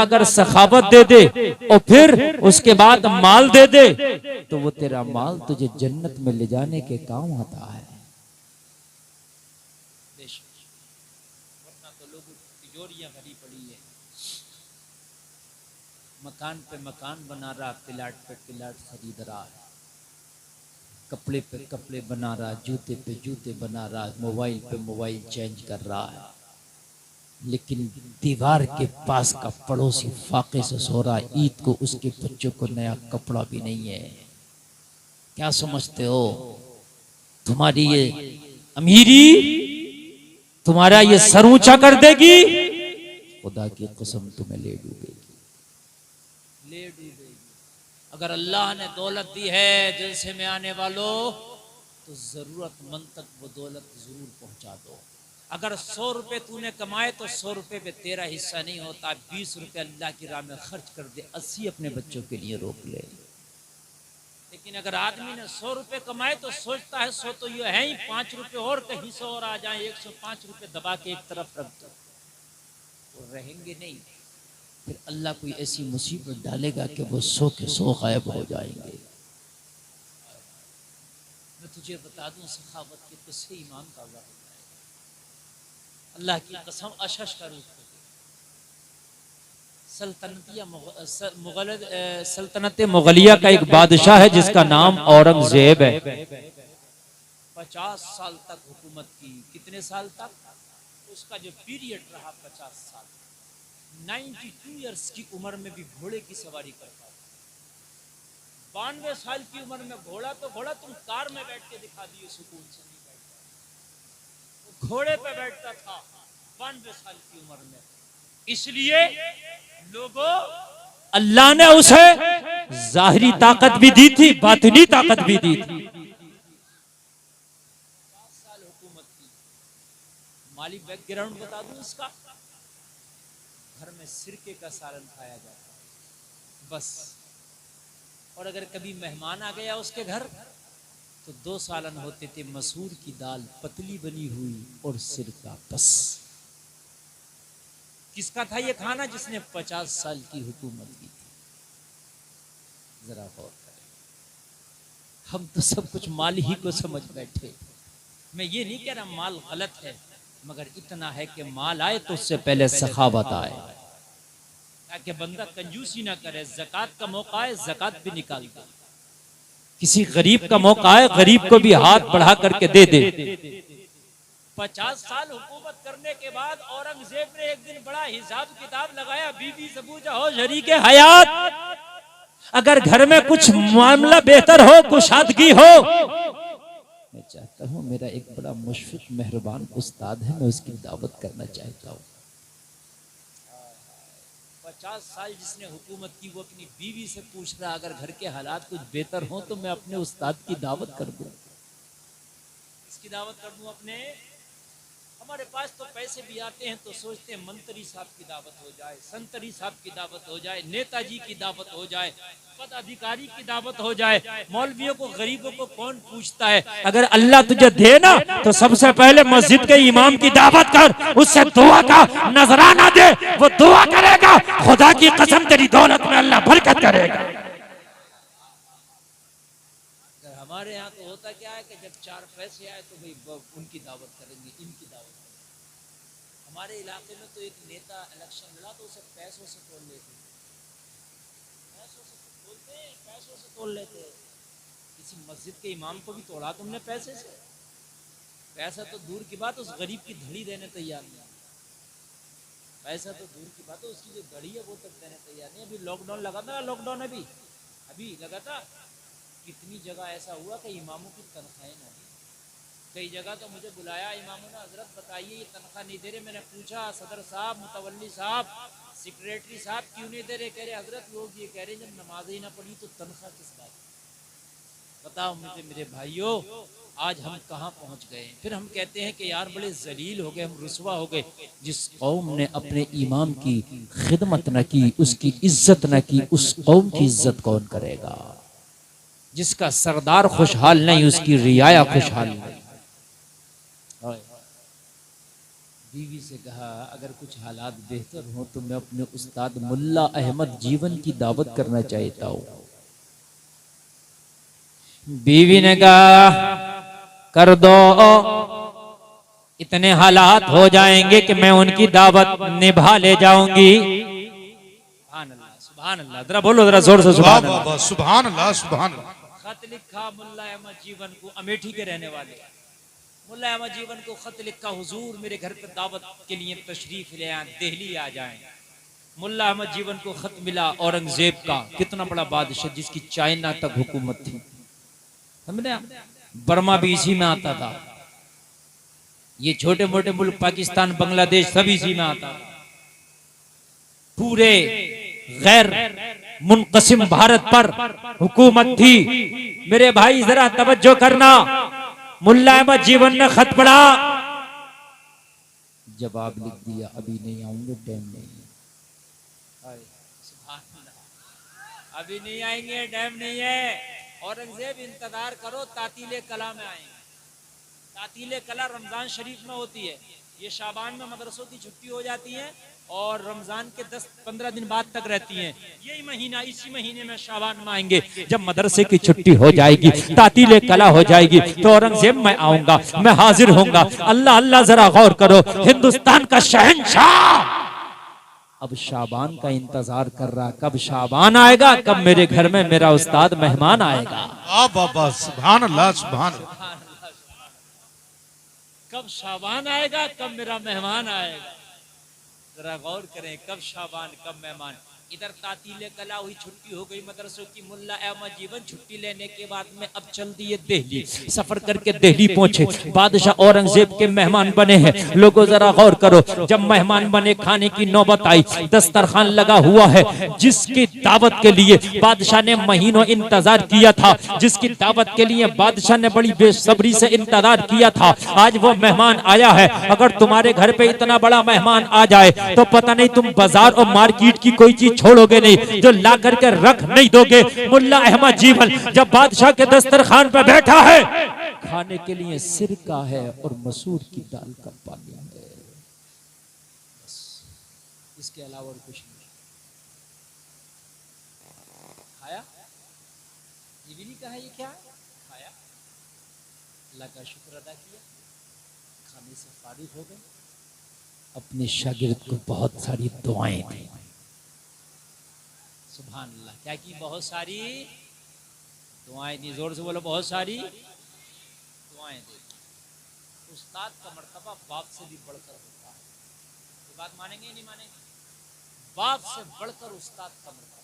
अगर सखावत दे दे और फिर उसके बाद माल दे दे तो वो तेरा माल तुझे जन्नत में ले जाने के काम आता है। वरना तो लोगों की तिजोरियां भरी पड़ी है, मकान पे मकान बना रहा, प्लाट पे प्लाट खरीद रहा है, कपड़े पे कपड़े बना रहा, जूते पे जूते बना रहा, मोबाइल पे मोबाइल चेंज कर रहा है, लेकिन दीवार के पास का पड़ोसी फाके से सो रहा, ईद को उसके बच्चों को नया कपड़ा भी नहीं है। क्या समझते हो? तुम्हारी ये अमीरी तुम्हारा ये सर ऊंचा कर देगी, खुदा की कसम तुम्हें ले डूबेगी, ले डूबेगी। अगर अल्लाह ने दौलत दी है जलसे में आने वालों तो जरूरतमंद तक वो दौलत जरूर पहुंचा दो। अगर 100 रुपए तूने कमाए तो 100 रुपए पे तेरा हिस्सा नहीं होता, 20 रुपए अल्लाह की राह में खर्च कर दे, 80 अपने बच्चों के लिए रोक ले। लेकिन अगर आदमी ने 100 रुपए कमाए तो सोचता है 100 तो ये है ही, 5 रुपए और कहीं से और आ जाए, 105 रुपए दबा के एक तरफ रख दो, वो रहेंगे नहीं। फिर अल्लाह कोई ऐसी मुसीबत डालेगा कि वो 100 के 100 गायब हो जाएंगे। मैं तुझे बता दूं, सखावत के किस्से ईमान का वाक़या है। अल्लाह की कसम, अशश का रूप सल्तनत मुगलिया का एक बादशाह है जिसका नाम औरंगजेब है। 50 साल तक हुकूमत की। कितने साल तक? उसका जो पीरियड रहा 50 साल। 92 ईयर्स की उम्र में भी घोड़े की सवारी करता था। 92 साल की उम्र में घोड़ा तो घोड़ा, तुम कार में बैठ के दिखा दिए, सुकून से नहीं बैठता, घोड़े पे बैठता था 92 साल की उम्र में। इसलिए लोगों, अल्लाह ने उसे जाहिरी ताकत भी दी थी, बातिनी ताकत भी दी थी। 50 साल हुकूमत की। माली बैकग्राउंड बता दूं इसका, घर में सिरके का सालन खाया जाता है बस, और अगर कभी मेहमान आ गया उसके घर तो 2 सालन होते थे, मसूर की दाल पतली बनी हुई और सिरका बस। किसका था ये खाना? जिसने 50 साल की हुकूमत की थी। जरा गौर करें, हम तो सब कुछ माल ही को समझ बैठे। मैं ये नहीं कह रहा माल गलत है, मगर इतना है कि माल आए तो उससे पहले सखावत आए, ताकि बंदा कंजूसी ना करे। ज़कात का मौका है, ज़कात भी निकाल दे। किसी गरीब का मौका है, गरीब को भी हाथ बढ़ा करके दे दे। 50 साल हुकूमत करने के बाद औरंगजेब ने एक दिन बड़ा हिसाब किताब लगाया। बीवी से पूछा, हो शरीके हयात, अगर घर में कुछ मामला बेहतर हो, कुशादगी हो, मैं चाहता हूं मेरा एक बड़ा मुशफिक मेहरबान उस्ताद है, मैं उसकी दावत करना चाहता हूं। 50 साल जिसने हुकूमत की वो अपनी बीवी से पूछ रहा, अगर घर के हालात कुछ बेहतर हो तो मैं अपने उस्ताद की दावत कर दूं। इसकी दावत कर दूं अपने। हमारे पास तो पैसे भी आते हैं तो सोचते हैं मंत्री साहब की दावत हो जाए, संतरी साहब की दावत हो जाए, नेताजी की दावत हो जाए, पदाधिकारी की दावत हो जाए। मौलवियों को, गरीबों को कौन पूछता है? अगर अल्लाह तुझे दे ना तो सबसे पहले मस्जिद के इमाम की दावत कर, उससे दुआ का नजराना दे, वो दुआ करेगा, खुदा की कसम तेरी दौलत में अल्लाह बरकत करेगा। हमारे यहाँ तो होता क्या है कि जब 4 पैसे आए तो भाई उनकी दावत करेंगे, इनकी दावत करेंगे। हमारे इलाके में तो एक नेता इलेक्शन लड़ा तो उसे पैसों से तोड़ लेते, पैसों से तोड़ लेते। किसी मस्जिद के इमाम को भी तोड़ा तुमने पैसे से। पैसा तो दूर की बात, उस गरीब की धड़ी देने तैयार नहीं। पैसा तो दूर की बात है, उसकी जो धड़ी है वो तक देने तैयार नहीं। अभी लॉकडाउन लगा था, लॉकडाउन अभी लगा था, कितनी जगह ऐसा हुआ कि इमामों की तनख्वाहें ना दी। कई जगह तो मुझे बुलाया इमामों ने, हजरत बताइए ये तनख्वाह नहीं दे रहे। मैंने पूछा, सदर साहब, मुतवल्ली साहब, सेक्रेटरी साहब क्यों नहीं दे रहे? कह रहे हजरत लोग ये कह रहे जब नमाज ही ना पढ़ी तो तनख्वाह किस बात? बताओ मुझे मेरे भाइयों, आज हम कहाँ पहुँच गए। फिर हम कहते हैं कि यार बड़े जलील हो गए, हम रुसवा हो गए। जिस कौम ने अपने इमाम की खिदमत न की, उसकी इज्जत न की, उस कौम की इज्जत कौन करेगा? जिसका सरदार खुशहाल नहीं, उसकी रियाया खुशहाल नहीं। बीवी से कहा अगर कुछ हालात बेहतर हो तो मैं अपने उस्ताद मुल्ला अहमद जीवन की दावत करना चाहता हूं। बीवी ने कहा कर दो, इतने हालात हो जाएंगे कि मैं उनकी दावत निभा ले जाऊंगी। सुभान अल्लाह, सुभान अल्लाह, जरा बोलो जरा जोर से सुभान अल्लाह, सुभान अल्लाह, सुभान अल्लाह। खत लिखा मुल्ला अहमद जीवन को, अमेठी के रहने वाले मुल्ला अहमद जीवन को खत लिखा, हुजूर मेरे घर पर दावत के लिए तशरीफ ले आए, दिल्ली आ जाएं। मुल्ला अहमद जीवन को खत मिला औरंगजेब का, कितना बड़ा बादशाह जिसकी चाइना तक हुकूमत थी, समझे? बर्मा भी इसी में आता था, ये छोटे मोटे मुल्क पाकिस्तान बांग्लादेश सब इसी में आता था। पूरे गैर मुनकसिम भारत पर हुकूमत थी। मेरे भाई जरा तवज्जो करना, मुल्ला अहमद जीवन ने खत पढ़ा, जवाब लिख दिया अभी नहीं आऊंगे, टाइम नहीं है। अभी नहीं आएंगे, टाइम नहीं है। औरंगजेब इंतजार करो, तातीले कला में आएंगे। तातीले कला रमजान शरीफ में होती है, ये शाबान में मदरसों की छुट्टी हो जाती है और रमजान के 10-15 दिन बाद तक रहती हैं। यही महीना, इसी महीने में शाबान में आएंगे। जब मदरसे की छुट्टी हो जाएगी, तातीले कला हो जाएगी, तो औरंगजेब मैं आऊंगा, मैं हाजिर होऊंगा। अल्लाह अल्लाह, जरा गौर करो, हिंदुस्तान का शहंशाह अब शाबान का इंतजार कर रहा, कब शाबान आएगा, कब मेरे घर में मेरा उस्ताद मेहमान आएगा। बाबा सुभान अल्लाह, सुभान अल्लाह। कब शाबान आएगा, कब मेरा मेहमान आएगा। जरा गौर करें, कब शाबान कब मेहमान। इधर तातीले कला हुई, छुट्टी हो गई मदरसों की। मुल्ला अहमद जीवन छुट्टी लेने के बाद में अब चल दिए दिल्ली, सफर करके दिल्ली पहुंचे। बादशाह औरंगजेब के मेहमान बने हैं। लोगों जरा गौर करो, जब मेहमान बने, खाने की नौबत आई, दस्तरखान लगा हुआ है। जिसकी दावत के लिए बादशाह ने महीनों इंतजार किया था, जिसकी दावत के लिए बादशाह ने बड़ी बेसब्री से इंतजार किया था, आज वो मेहमान आया है। अगर तुम्हारे घर पे इतना बड़ा मेहमान आ जाए तो पता नहीं तुम बाजार और मार्केट की कोई चीज छोड़ोगे नहीं जो ला करके रख नहीं दोगे। मुल्ला अहमद जीवन जब बादशाह के दस्तरखान पर बैठा है, खाने के लिए सिरका है और मसूर की दाल का पानी है, बस इसके अलावा और कुछ नहीं। खाया, ये भी नहीं कहा ये क्या है, खाया, अल्लाह का शुक्र अदा किया, खाने से फारिग हो गए। अपने शागिर्द को बहुत सारी दुआएं दी। सुभान अल्लाह, क्या की, बहुत सारी दुआएं दी। जोर से बोलो, बहुत सारी दुआएं दी। उस्ताद का मर्तबा बाप से भी बढ़कर होता है। ये बात मानेंगे नहीं मानेंगे? बाप से बढ़कर उस्ताद का मर्तबा,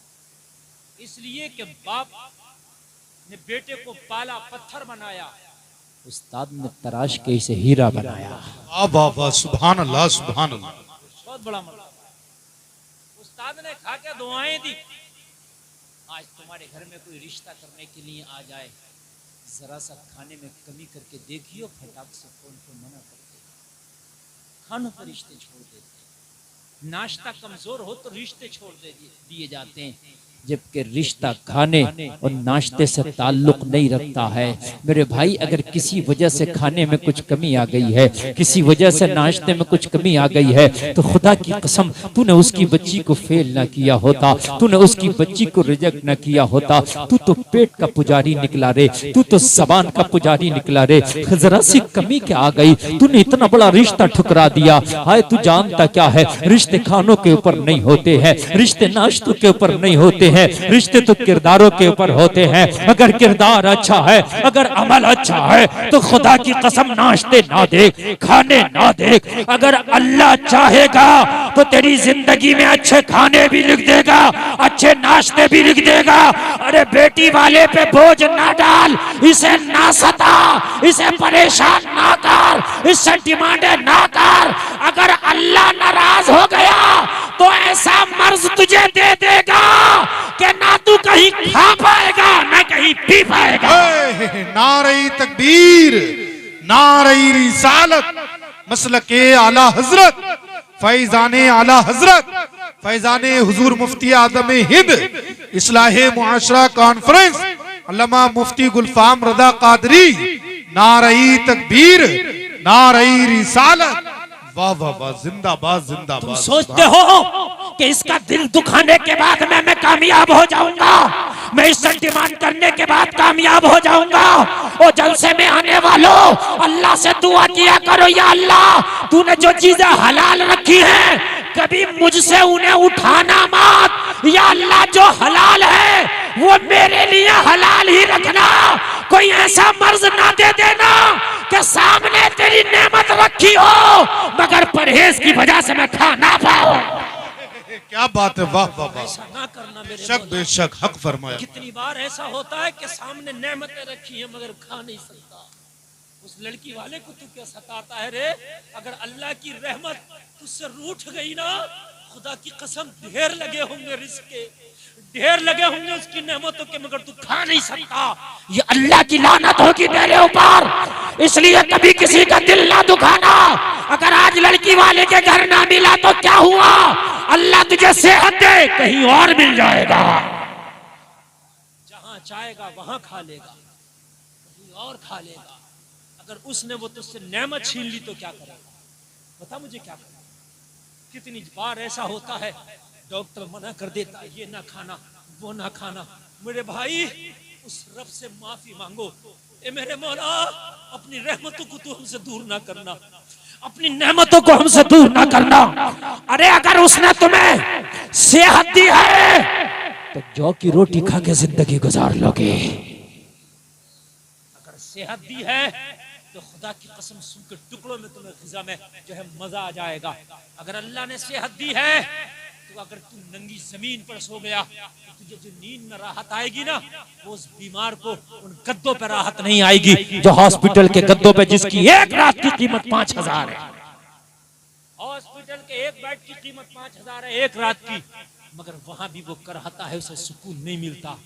इसलिए कि बाप ने बेटे को पाला, पत्थर बनाया, उस्ताद ने तराश के इसे हीरा बनाया। बाबा सुभान अल्लाह, सुभान अल्लाह। बहुत बड़ा मर्तबा। उस्ताद ने खा के दुआएं दी। आज तुम्हारे घर में कोई रिश्ता करने के लिए आ जाए, जरा सा खाने में कमी करके देखियो, फटाक से फोन पे मना कर देगा। खानों पर रिश्ते छोड़ देते, नाश्ता कमजोर हो तो रिश्ते छोड़ दिए जाते हैं, जबकि रिश्ता खाने और नाश्ते से ताल्लुक नहीं रखता है। मेरे भाई, अगर किसी वजह से खाने में कुछ कमी आ गई है, किसी वजह से नाश्ते में कुछ कमी आ गई है, तो खुदा की कसम तूने उसकी बच्ची को फेल ना किया होता, तूने उसकी बच्ची को रिजेक्ट ना किया होता। तू तो पेट का पुजारी निकला रे, तू तो जबान का पुजारी निकला रे। जरा सी कमी क्या आ गई, तूने इतना बड़ा रिश्ता ठुकरा दिया। हाय, तू जानता क्या है, रिश्ते खानों के ऊपर नहीं होते हैं, रिश्ते नाश्तों के ऊपर नहीं होते हैं, रिश्ते तो किरदारों के ऊपर होते हैं। अगर किरदार अच्छा है, अगर अमल अच्छा है, तो खुदा की कसम नाश्ते ना देख, खाने ना देख। अगर अल्लाह चाहेगा तो तेरी जिंदगी में अच्छे खाने भी लिख देगा, अच्छे नाश्ते भी लिख देगा। अरे बेटी वाले पे बोझ ना डाल, इसे ना सता, इसे परेशान ना कर, इससे डिमांडे ना कर। अगर अल्लाह नाराज हो गया तो ऐसा मर्ज तुझे दे देगा कि ना तू कहीं खा पाएगा ना कहीं पी पाएगा। नारे तकबीर, नारे रिसालत, मसलके आला हजरत, फैजाने आला हजरत, फैजाने हुजूर मुफ्ती आदम हिंद, इस्लाहे मुआशरा कॉन्फ्रेंस, अल्लामा मुफ्ती गुलफाम रदा कादरी। नारे तकबीर, नारे रिसालत, वाह वाह वाह, जिंदाबाद तुम जिंदाबाद। सोचते हो कि इसका दिल दुखाने के बाद मैं कामयाब हो जाऊंगा, मैं इस डिमांड करने के बाद कामयाब हो जाऊंगा। और जलसे में आने वालों, अल्लाह से दुआ किया करो, या अल्लाह तूने जो चीजें हलाल रखी हैं कभी मुझसे उन्हें उठाना मत। या अल्लाह जो हलाल है वो मेरे लिए हलाल ही रखना। कोई ऐसा मर्ज ना दे देना कि सामने तेरी नेमत रखी हो मगर परहेज की वजह से मैं खा ना पाऊं। क्या बात है, वाह वाह वाह, ऐसा ना करना मेरे शक मौला। बेशक हक फरमाया। कितनी बार ऐसा होता है कि सामने नेमतें रखी हैं मगर खा नहीं सकता। उस लड़की वाले को तू क्या सताता है रे? अगर अल्लाह की रहमत तुझसे रूठ गई ना, खुदा की कसम ढेर लगे होंगे रिस्क के, ढेर लगे होंगे उसकी नेमतों के, मगर तू खा नहीं सकता। ये अल्लाह की लानत होगी तेरे ऊपर। इसलिए कभी किसी का दिल ना दुखाना। अगर आज लड़की वाले के घर ना मिला तो क्या हुआ, अल्लाह तुझे सेहत दे, कहीं और मिल जाएगा। जहां चाहेगा वहां खा लेगा, कहीं और खा लेगा। अगर उसने वो तुझसे नेमत छीन ली तो क्या करेगा? बता मुझे क्या करेगा? कितनी बार ऐसा होता है, डॉक्टर मना कर देता है ये ना खाना वो ना खाना। मेरे भाई उस रब से माफी मांगो, ए मेरे मौला अपनी रहमतों को तू हमसे दूर ना करना, अपनी नेमतों को हमसे दूर ना करना। अरे अगर उसने तुम्हें सेहत दी है तो जौ की रोटी खा के जिंदगी गुजार लोगे। अगर सेहत दी है तो खुदा की कसम सूख के टुकड़ों में तुम्हें ग़िज़ा में जो है मजा आ जाएगा। अगर अल्लाह ने सेहत दी है तो अगर तू नंगी जमीन पर सो गया तो तुझे जो नींद में राहत आएगी ना, वो उस बीमार को उन गद्दों पे राहत नहीं आएगी जो हॉस्पिटल के गद्दों पे जिसकी एक रात की कीमत 5,000 है। हॉस्पिटल के एक बेड की कीमत 5,000 है एक रात की, मगर वहां भी वो कराहता है, उसे सुकून नहीं मिलता।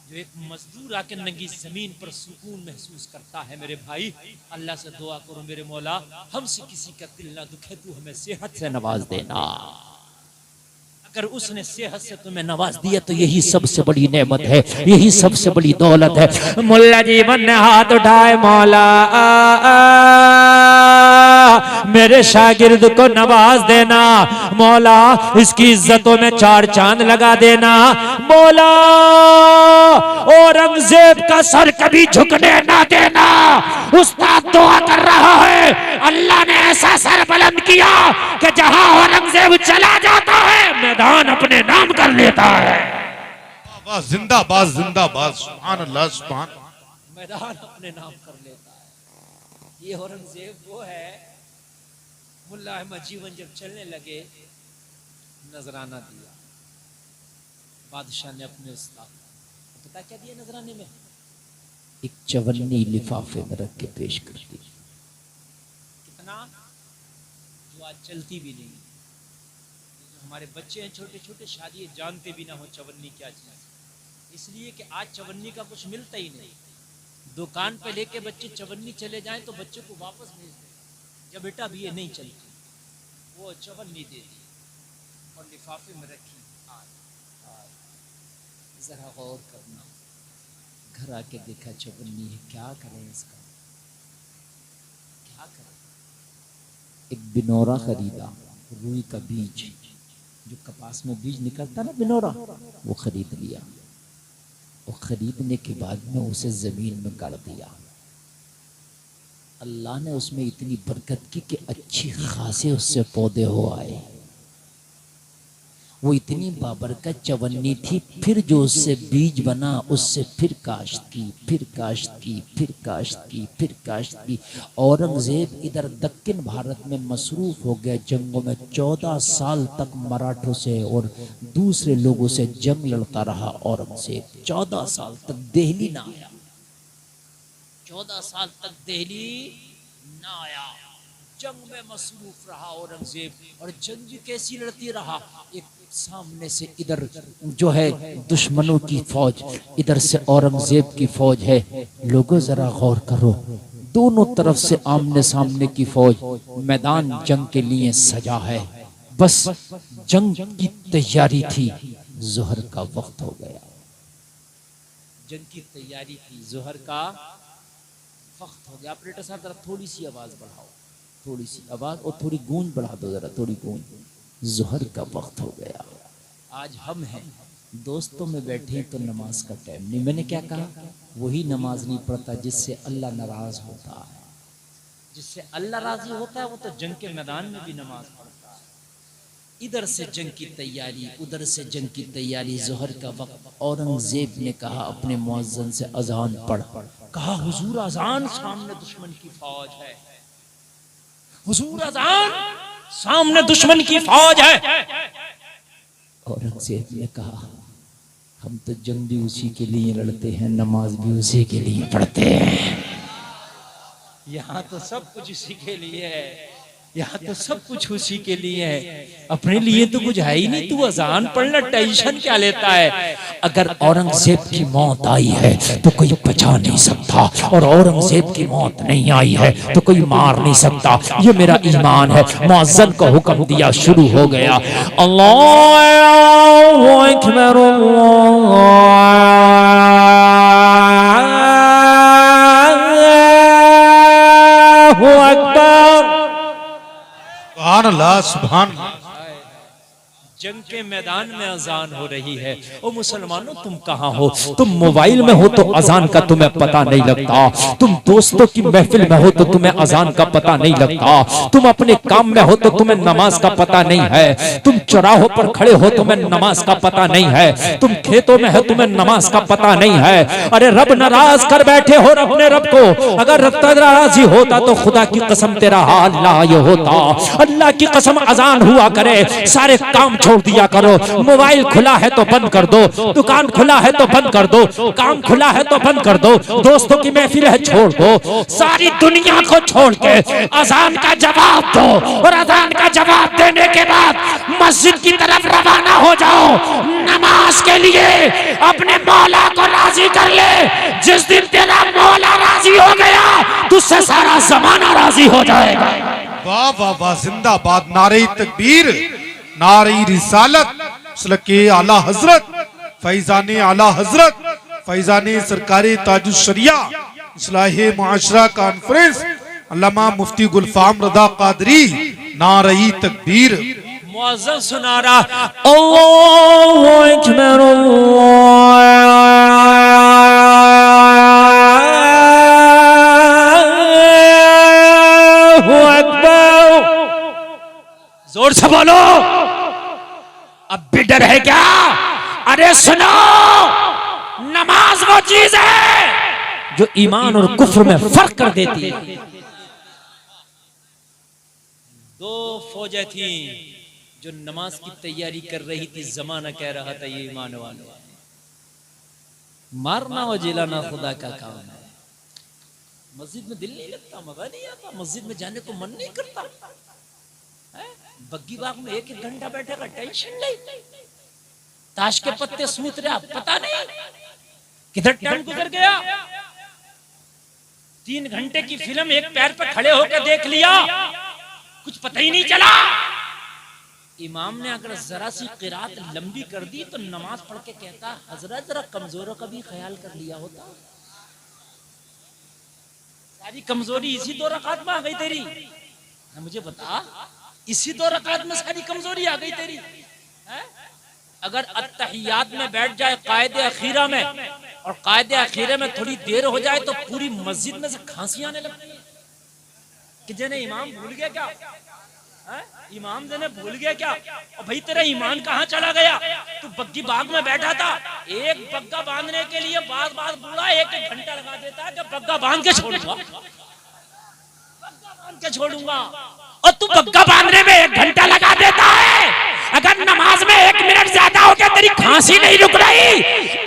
जो एक मजदूर आके नंगी जमीन पर सुकून महसूस करता है। मेरे भाई अल्लाह से दुआ करो मेरे मौला हमसे किसी का दिल ना दुखे, तू हमें सेहत से नवाज देना। अगर उसने सेहत से तुम्हें नवाज दिया तो यही सबसे बड़ी नेमत है, यही सबसे बड़ी दौलत है। मुल्ला जीवन ने हाथ उठाए, मौला मेरे शागिर्द को नवाज देना, मौला इसकी इज्जतों में 4 चांद लगा देना, मौला औरंगजेब का सर कभी झुकने ना देना। उस्ताद दुआ कर रहा है, अल्लाह ने ऐसा सर बुलंद किया कि जहां औरंगजेब चला जाता है मैदान अपने नाम कर लेता है। वाह, जिंदाबाद जिंदाबाद, सुभान अल्लाह सुभान। मैदान अपने नाम कर लेता है। ये औरंगजेब वो है। मुल्ला अहमद जीवन जब चलने लगे नजराना दिया बादशाह ने अपने उस्ताद, पता क्या दिया नजराने में? एक चवन्नी लिफाफे में रख के पेश कर दी। कितना? जो आज चलती भी नहीं। हमारे बच्चे हैं छोटे छोटे, शादी जानते भी ना हो चवन्नी क्या चीज, इसलिए कि आज चवन्नी का कुछ मिलता ही नहीं। दुकान पे लेके बच्चे चवन्नी चले जाएं तो बच्चे को वापस भेज दें, जब बेटा भी ये नहीं चलती, वो चवन्नी दे दी और लिफाफे में रखी। जरा गौर करना, घर आके देखा चवन्नी है, क्या करें इसका, क्या करें? एक बिनौरा खरीदा, रुई का बीज, जो कपास में बीज निकलता ना बिनौरा, वो खरीद लिया और खरीदने के बाद में उसे जमीन में गाड़ दिया। अल्लाह ने उसमें इतनी बरकत की कि अच्छी खासे उससे पौधे हो आए। वो इतनी बाबरकत चवन्नी थी, फिर जो उससे बीज बना उससे फिर काश्त की, फिर काश्त की, फिर काश्त की, फिर काश्त की। औरंगजेब इधर दक्षिण भारत में मसरूफ हो गया जंगों में, 14 साल तक मराठों से और दूसरे लोगों से जंग लड़ता रहा औरंगजेब। 14 साल तक दिल्ली ना आया, 14 साल तक दिल्ली ना आया, जंग में मसरूफ रहा औरंगजेब। और जंग कैसी लड़ती रहा, एक सामने से इधर जो है दुश्मनों की फौज, इधर से औरंगजेब की फौज है। लोगों जरा गौर करो, दोनों तरफ से आमने सामने की फौज, मैदान जंग के लिए सजा है। बस जंग की तैयारी थी, जोहर का वक्त हो गया। जंग की तैयारी थी, जोहर का वक्त हो गया। ऑपरेटर साहब जरा थोड़ी सी आवाज बढ़ाओ। थोड़ी सी आवाज और थोड़ी गूंज बढ़ा दो जरा, थोड़ी गूंज। जोहर का वक्त हो गया, आज हम हैं दोस्तों में बैठे हैं तो नमाज का टाइम नहीं। मैंने क्या कहा, वही नमाज नहीं पढ़ता जिससे अल्लाह नाराज होता है। जिससे अल्लाह राजी होता है वो तो जंग के मैदान में भी नमाज पढ़ता है। इधर से जंग की तैयारी, उधर से जंग की तैयारी, जोहर का वक्त। औरंगजेब ने कहा अपने मुअज्जिन से अजान पढ़। कहा हुजूर अजान, सामने दुश्मन की फौज है। हुजूर अजान, सामने दुश्मन की फौज है। औरंगजेब ने कहा हम तो जंग भी उसी के लिए लड़ते हैं, नमाज भी उसी के लिए पढ़ते हैं। यहाँ तो सब कुछ उसी के लिए है, यहाँ तो सब कुछ उसी के लिए है, अपने लिए तो कुछ है ही नहीं। तू अजान पढ़ना टेंशन क्या लेता है। अगर औरंगजेब की मौत आई है तो कोई बचा नहीं सकता, और औरंगजेब की मौत नहीं आई है तो कोई मार नहीं सकता। ये मेरा ईमान है। मुअज्जिन को हुक्म दिया, शुरू हो गया। अल्लाहु अकबर, सुभान अल्लाह, सुभान अल्लाह। जंग के मैदान में अजान हो रही है। ओ मुसलमानों, तुम कहाँ हो? तुम मोबाइल में हो तो अजान का तुम्हें पता नहीं लगता, तुम दोस्तों की महफिल में हो तो तुम्हें अजान का पता नहीं लगता, तुम अपने काम में हो तो तुम्हें नमाज का पता नहीं है, तुम चौराहों पर खड़े हो तुम्हें नमाज का पता नहीं है, तुम खेतों में हो तुम्हें नमाज का पता नहीं है। अरे रब नाराज कर बैठे हो अपने रब को। अगर रब नाराजी होता तो खुदा की कसम तेरा हाल ना ये होता। अल्लाह की कसम, अजान हुआ करे, सारे काम छोड़ दिया करो। मोबाइल खुला है तो बंद कर दो, दुकान खुला है तो बंद कर दो, काम खुला है तो बंद कर दो, दोस्तों की महफिल है छोड़ दो, सारी दुनिया को छोड़ के अजान का जवाब दो। और अजान का जवाब देने के बाद मस्जिद की तरफ रवाना हो जाओ नमाज के लिए। अपने मौला को राजी कर ले। जिस दिन तेरा मौला राजी हो गया तुझसे सारा जमाना राजी हो जाएगा। वाह वाह वाह, जिंदाबाद। नारे तकबीर, नारे रिसालत, सलके आला हजरत, फैजाने आला हजरत, फैजाने सरकारी ताजुश शरिया इस्लाहे मुआशरा कॉन्फ्रेंस अल्लामा मुफ्ती गुलफाम रदा कादरी, नारे तकबीर। मुअज्जिन सुना रहा, अल्लाहु अकबर, अल्लाहु अकबर। जोर से बोलो। अब भी डर है क्या? अरे सुनो, नमाज वो चीज है जो ईमान और कुफ्र में फर्क कर देती है। दो फौजें थी जो नमाज की तैयारी कर रही थी। जमाना कह रहा था ये ईमान वालों, मारना और जिलाना खुदा का काम है। मस्जिद में दिल नहीं लगता, मजा नहीं आता, मस्जिद में जाने को मन नहीं करता। बग्गी बाग में एक एक घंटा बैठेगा, टेंशन नहीं, ताश के पत्ते सूत रहा, पता नहीं किधर टाइम गुजर गया। 3 घंटे की फिल्म एक पैर पर खड़े होकर देख लिया, कुछ पता ही नहीं चला। इमाम ने अगर जरा सी किरात लंबी कर दी तो नमाज पढ़ के कहता, हजरत जरा कमजोरों का भी ख्याल कर लिया होता। सारी कमजोरी इसी 2 रकात में आ गई तेरी। मुझे बता, इसी 2 रकात में सारी कमजोरी आ गई तेरी है? अगर अत्तहियात में बैठ जाए कायदे अखीरा में, और कायदे अखीरे में थोड़ी देर हो जाए तो पूरी मस्जिद में से खांसी आने लगती है कि जने इमाम भूल गया क्या है? इमाम जने भूल गया क्या? और भाई तेरा ईमान कहाँ चला गया? तू बग्गी बाग में बैठा था, एक बग्गा बांधने के लिए बात बूढ़ा 1 घंटा लगा देता है। जब बग्गा बांध के छोड़ूंगा, बग्गा बांध के छोड़ूंगा, और तू बग्गा बांधने में 1 घंटा लगा देता है। अगर नमाज में 1 मिनट ज्यादा हो गया तेरी खांसी नहीं रुक रही,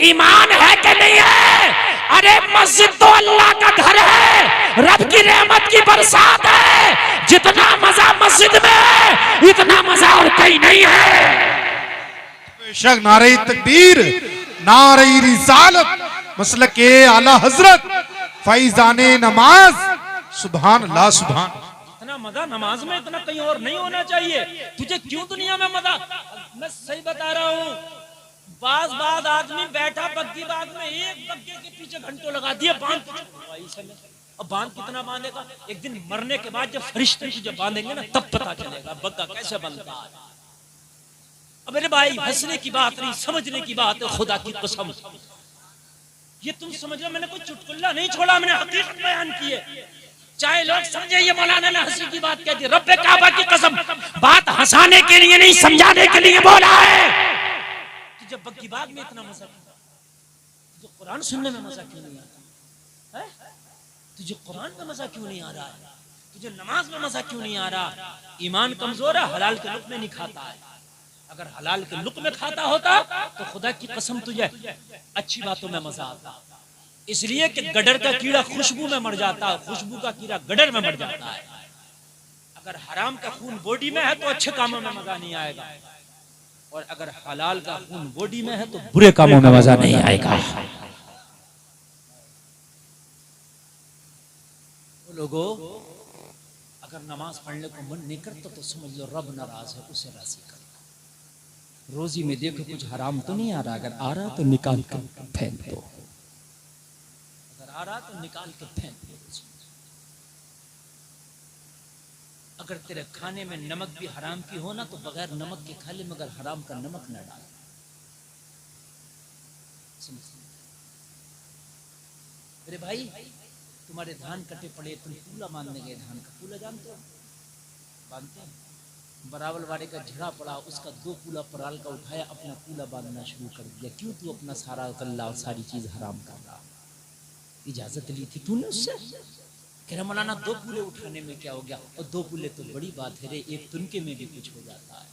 ईमान है कि नहीं है? अरे मस्जिद तो अल्लाह का घर है, रब की रहमत की बरसात है। जितना मजा मस्जिद में है इतना मजा और कहीं नहीं है। बेशक नारे तकबीर, नारे रिसालत, मसलके आला हजरत, फैजाने नमाज। सुभान अल्लाह, सुभान। इतना मजा नमाज में, इतना कहीं और नहीं होना चाहिए। तुझे क्यों दुनिया में मजा? मैं सही बता रहा हूँ, बाज आदमी बैठा बग्गी बाग में, एक बग्गे के पीछे घंटों लगा दिए, 5 अब बांध कितना बांधेगा? एक दिन मरने के बाद जब फरिश्ते तुझे बांधेंगे ना, तब पता चलेगा बग्गा कैसे बनता है। अब मेरे भाई, हंसने की बात नहीं, समझने की बात है। खुदा की कसम, ये तुम समझ लो, मैंने कोई चुटकुला नहीं छोड़ा, मैंने हकीकत बयान की है। चाहे लोग समझे ये मौलाना ने हंसी की बात कह दी, रब्बे काबा की कसम, बात हंसाने के लिए नहीं, समझाने के लिए बोला है। तुझे बग्गी बाग में इतना मजा क्यों? तुझे कुरान सुनने में मजा क्यों नहीं आता है? तुझे कुरान में मजा क्यों नहीं आ रहा है? तुझे नमाज में मजा क्यों नहीं आ रहा? ईमान कमजोर है, हलाल के लुक में नहीं खाता है। अगर हलाल के लुक में खाता होता तो खुदा की कसम तुझे अच्छी बातों में मजा आता। इसलिए कि गडर का कीड़ा खुशबू में मर जाता है, खुशबू का कीड़ा गडर में मर जाता है। अगर हराम का खून बॉडी में है तो अच्छे कामों में मजा नहीं आएगा, और अगर हलाल का खून बॉडी में है तो बुरे कामों में मजा नहीं आएगा। लोगों, अगर नमाज पढ़ने को मन नहीं करता तो समझ लो रब नाराज है, उसे राजी कर। रोजी में देखो कुछ हराम तो नहीं आ रहा, अगर आ रहा तो निकाल कर फेंक दो, अगर आ रहा तो निकाल कर फेंक दो। अगर तेरे खाने में नमक भी हराम की हो ना, तो बगैर नमक के खा ले, मगर हराम का नमक न डाल। मेरे भाई, तुम्हारे धान कटे पड़े, तुम कूला बांधने गए, धान का कूला जानते हो? बांधते हैं। बराबर वाले का झड़ा पड़ा, उसका 2 कूला पराल का उठाया, अपना कूला बांधना शुरू कर दिया। क्यों? तू अपना सारा गल्ला और सारी चीज हराम कर रहा। इजाजत ली थी तूने उससे? कह रहा मौलाना 2 कूले उठाने में क्या हो गया? और 2 कूले तो बड़ी बात है रे, एक तिनके में भी कुछ हो जाता है।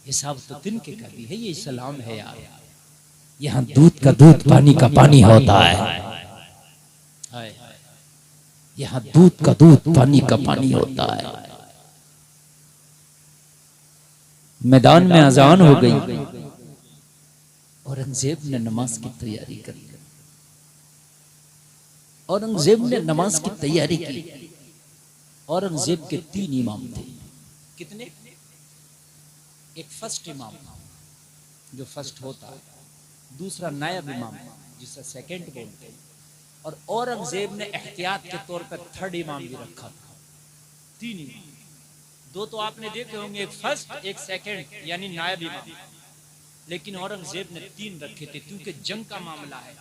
हिसाब तो तिनके का भी है, ये इस्लाम है यार। यहाँ दूध का दूध, पानी का पानी होता है। यहाँ दूध का दूध, पानी का पानी होता है। मैदान में अजान हो गई, औरंगजेब ने नमाज की तैयारी कर ली। औरंगजेब ने नमाज की तैयारी की। औरंगजेब के 3 इमाम थे। कितने? एक फर्स्ट इमाम जो फर्स्ट होता है, दूसरा नायब इमाम जिसे सेकंड बोलते हैं, और औरंगजेब ने एहतियात के तौर पर 3rd इमाम भी रखा था। 3 इमाम, 2 तो आपने देखे होंगे, एक फर्स्ट एक सेकंड यानी नायब इमाम, लेकिन औरंगजेब ने 3 रखे थे, क्योंकि जंग का मामला है।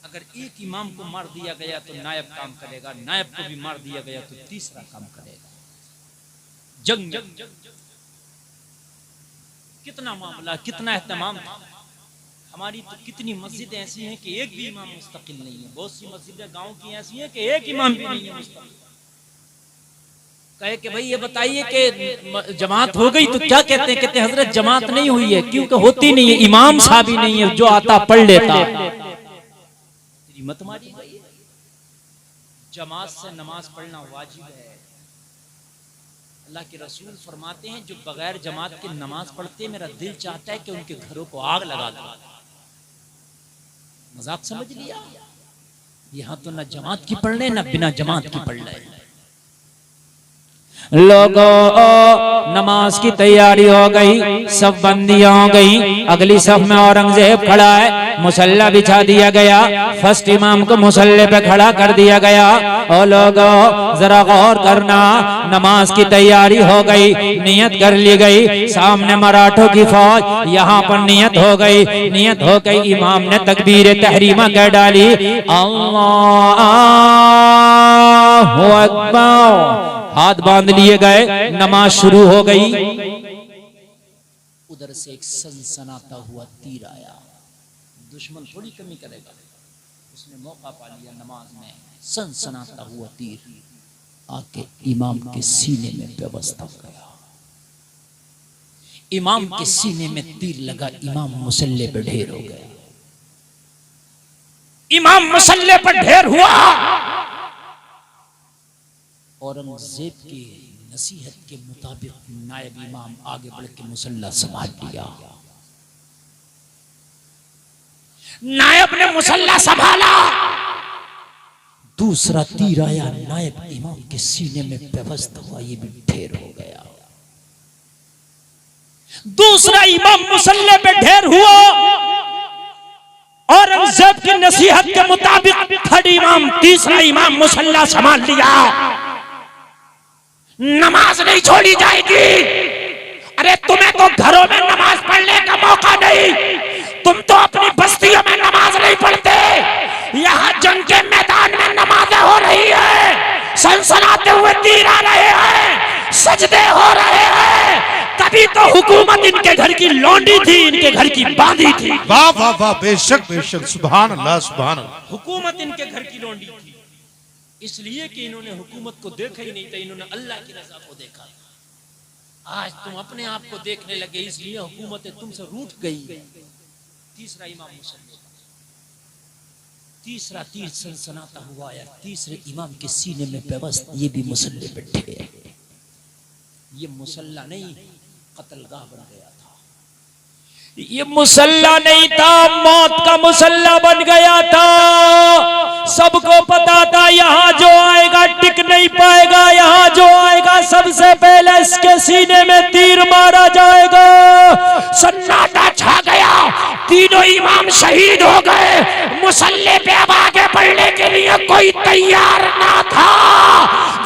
अगर एक इमाम को मार दिया गया तो नायब काम करेगा, नायब को भी मार दिया गया तो तीसरा काम करेगा। जंग कितना मामला, कितना एहतमाम था। हमारी तो कितनी मस्जिदें ऐसी हैं कि एक भी इमाम मुस्तकिल नहीं है। बहुत सी मस्जिदें गांव की ऐसी हैं कि एक इमाम भी नहीं है मुस्तकिल। कहे कि भाई ये बताइए कि जमात हो गई, तो क्या कहते हैं? कहते हैं हजरत जमात नहीं हुई है, क्योंकि होती नहीं है, इमाम साहब ही नहीं है, जो आता पढ़ लेता। तेरी मत मारी गई। जमात से नमाज पढ़ना वाजिब है। अल्लाह के रसूल फरमाते हैं, जो बगैर जमात के नमाज पढ़ते, मेरा दिल चाहता है कि उनके घरों को आग लगा दो। मजाक समझ लिया? यहाँ तो न जमात की पढ़ रहे, न बिना जमात की पढ़ रहे। लोगों, नमाज की तैयारी हो गई, सब बंदियां हो गई। अगली सफ में औरंगजेब खड़ा है, मुसल्ला बिछा दिया गया, फर्स्ट इमाम को मुसल्ले पे खड़ा कर दिया गया। और लोगों जरा गौर करना, नमाज की तैयारी हो गई, नियत कर ली गई। सामने मराठों की फौज, यहाँ पर नियत हो गई, नियत हो गई। इमाम ने तकबीर तहरीमा कर डाली, अल्लाहु अकबर, हाथ बांध लिए गए, नमाज शुरू हो गई। उधर से एक सनसनाता हुआ तीर आया। दुश्मन थोड़ी कमी करेगा, उसने मौका पा लिया नमाज में। सनसनाता हुआ तीर आके इमाम के सीने में व्यवस्था गया। इमाम के सीने में तीर लगा, इमाम मुसल्ले पे ढेर हो गए। इमाम मुसल्ले पर ढेर हुआ। औरंगजेब की नसीहत के मुताबिक नायब इमाम आगे बढ़ के मुसल्ला संभाल लिया। नायब ने मुसल्ला संभाला, दूसरा तीर आया, नायब इमाम के सीने में व्यवस्था हुआ, ये भी ढेर हो गया। दूसरा इमाम मुसल्ले पे ढेर हुआ। औरंगजेब की नसीहत के मुताबिक थर्ड इमाम, तीसरा इमाम मुसल्ला संभाल लिया। नमाज नहीं छोड़ी जाएगी। अरे तुम्हें तो घरों में नमाज पढ़ने का मौका नहीं, तुम तो अपनी बस्तियों में नमाज नहीं पढ़ते। यहाँ जंग के मैदान में नमाजें हो रही है, सनसनाते हुए तीर आ रहे हैं, सजदे हो रहे हैं। तभी तो हुकूमत इनके घर की लौंडी थी, इनके घर की बांदी थी। वाह वाह वाह, बेशक बेशक, सुभान अल्लाह सुभान अल्लाह। हुकूमत इनके घर की लौंडी थी, इसलिए कि इन्होंने हुकूमत को देखा ही नहीं था, इन्होंने अल्लाह की रजा को देखा। आज तुम अपने आप को देखने लगे, इसलिए हुकूमत तुमसे रूठ गई। तीसरा इमाम मुसल्ला, तीसरा तीर सनसनाता हुआ आया तीसरे इमाम के सीने में पेवस्त, ये भी मुसल्ले पे टिके। ये मुसल्ला नहीं, कत्लगाह बन गया था। ये मुसल्ला नहीं था, मौत का मुसल्ला बन गया था। सबको पता था यहाँ जो आएगा टिक नहीं पाएगा, यहाँ जो आएगा सबसे पहले इसके सीने में तीर मारा जाएगा। सन्नाटा छा गया, तीनों इमाम शहीद हो गए। मुसल्ले पे अब आगे बढ़ने के लिए कोई तैयार ना था।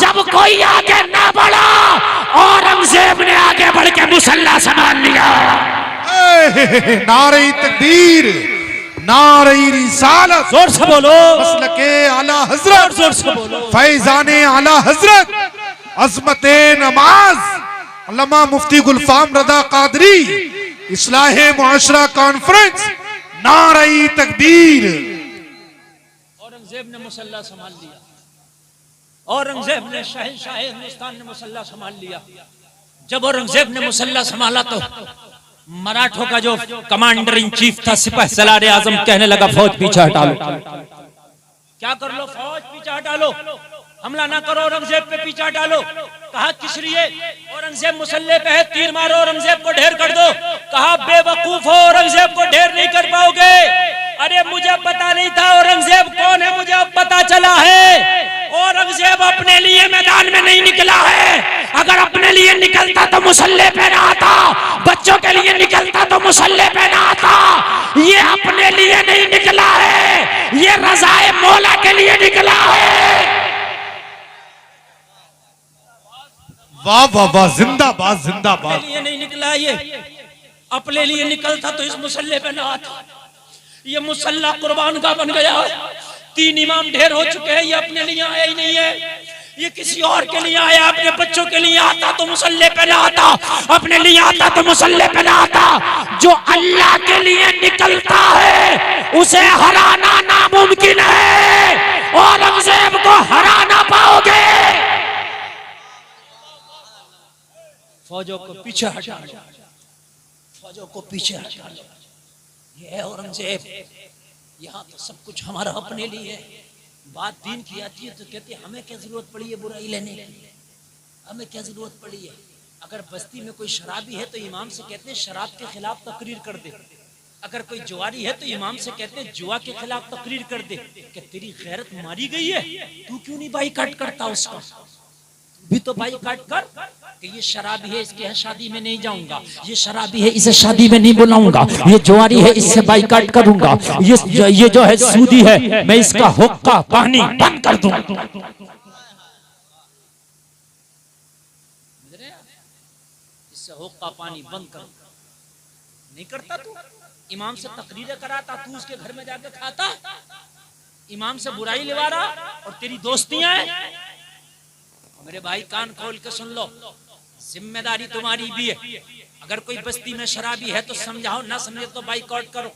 जब कोई आगे ना बढ़ा, औरंगजेब ने आगे बढ़ के मुसल्ला संभाल लिया। नारे तकबीर, नारे रिसालत, जोर से बोलो। मसलके आला हजरत, जोर से बोलो। फैजाने आला हजरत, अजमते नमाज, अल्लामा मुफ्ती गुलफाम रदा कादरी, इस्लाहे मुआशरा कॉन्फ्रेंस, नारे तकबीर। औरंगजेब ने मुसल्ला संभाल लिया। औरंगजेब ने शहंशाह हिंदुस्तान ने मुसल्ला संभाल लिया। जब औरंगजेब ने मुसल्ला संभाला तो मराठों का जो कमांडर इन चीफ था, सिपाही सलार आजम, कहने लगा फौज पीछे हटा लो। क्या कर लो, फौज पीछे हटा लो, हमला ना करो, औरंगजेब पे पीछे डालो। कहा किस लिए? औरंगजेब मुसल्ले पे है, तीर मारो, औरंगजेब को ढेर कर दो। कहा बेवकूफ हो, औरंगजेब को ढेर नहीं कर पाओगे। अरे मुझे पता नहीं था औरंगजेब कौन है, मुझे अब पता चला है। औरंगजेब अपने लिए मैदान में नहीं निकला है। अगर अपने लिए निकलता तो मुसल्ले पे ना आता, बच्चों के लिए निकलता तो मुसल्ले पे ना आता। ये अपने लिए नहीं निकला है, ये रज़ाए मौला के लिए निकला है। वाह वाह वाह, जिंदाबाद जिंदाबाद। अपने लिए नहीं निकला, ये अपने लिए निकलता तो इस मुसल्ले पे ना आता। ये मुसल्ला कुर्बान का बन गया। 3 इमाम ढेर हो चुके हैं, ये अपने लिए आया ही नहीं है, ये किसी और के लिए आया। अपने बच्चों के लिए आता तो मुसल्ले पे ना आता, अपने लिए आता तो मुसल्ले पे ना आता। जो अल्लाह के लिए निकलता है उसे हराना नामुमकिन है। औरंगजेब को हरा ना पाओगे। फौजों को पीछे हटा लो, फौजों को पीछे हटा लो। ये है औरंगजेब, यहाँ तो सब कुछ हमारा अपने लिए है। बात दीन की आती है तो कहते हैं हमें क्या जरूरत पड़ी है बुराई लेने की, हमें क्या जरूरत पड़ी है। अगर बस्ती में कोई शराबी है तो इमाम से कहते हैं शराब के खिलाफ तकरीर कर दे। अगर कोई जुआरी है तो इमाम से कहते हैं जुआ के खिलाफ तकरीर कर दे। कि तेरी गैरत मारी गई है, तू क्यों नहीं बाईकाट करता उसका? भी तो बाईकाट कर कि ये शराबी है, इसके यहाँ शादी में नहीं जाऊंगा, ये शराबी है, इसे शादी में नहीं बुलाऊंगा, ये जुआरी है, इससे बाईकाट करूंगा, ये जो है सूदी है, मैं इसका हुक्का पानी बंद कर दूं। इससे हुक्का पानी बंद कर नहीं करता तू। इमाम से तकरीरें कराता, तू उसके घर में जाके खाता, इमाम से बुराई लिवा रहा और तेरी दोस्तियां हैं। मेरे भाई कान खोल के सुन लो, जिम्मेदारी तुम्हारी भी है। अगर कोई बस्ती में शराबी है तो समझाओ, ना समझे तो बाइकआउट करो।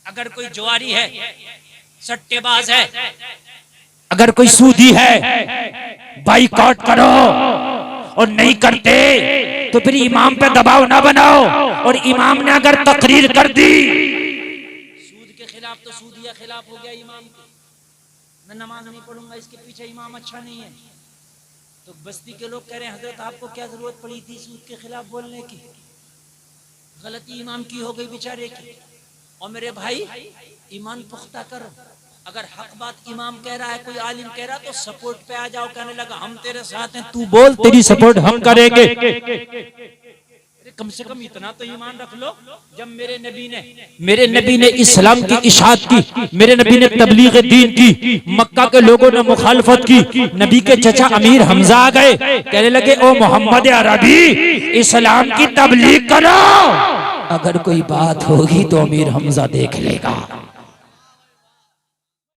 अगर कोई जुआरी है, सट्टेबाज है, अगर कोई सूदी है, बाइकआउट करो। और नहीं करते तो फिर इमाम पे दबाव ना बनाओ। और इमाम ने अगर तकरीर कर दी, सूद के खिलाफ तो सूदिया खिलाफ हो गया इमाम के, मैं नमाज नहीं पढ़ूंगा, इसके पीछे इमाम अच्छा नहीं है। तो बस्ती के लोग कह रहे हैं हजरत आपको क्या जरूरत पड़ी थी सूद के खिलाफ बोलने की? गलती इमाम की हो गई बेचारे की। और मेरे भाई ईमान पुख्ता करो। अगर हक बात इमाम कह रहा है, कोई आलिम कह रहा है तो सपोर्ट पे आ जाओ। कहने लगा हम तेरे साथ हैं, तू बोल, तेरी सपोर्ट हम करेंगे। कम से कम इतना तो ईमान रख लो, जब मेरे नबी ने इस्लाम की इशाअत की, मेरे नबी ने तबलीग दीन की, मक्का के लोगों ने मुखालफत की, नबी के चचा अमीर हमजा आ गए, कहने लगे ओ मोहम्मद अरबी इस्लाम की तबलीग करो, अगर कोई बात होगी तो अमीर हमजा देख लेगा।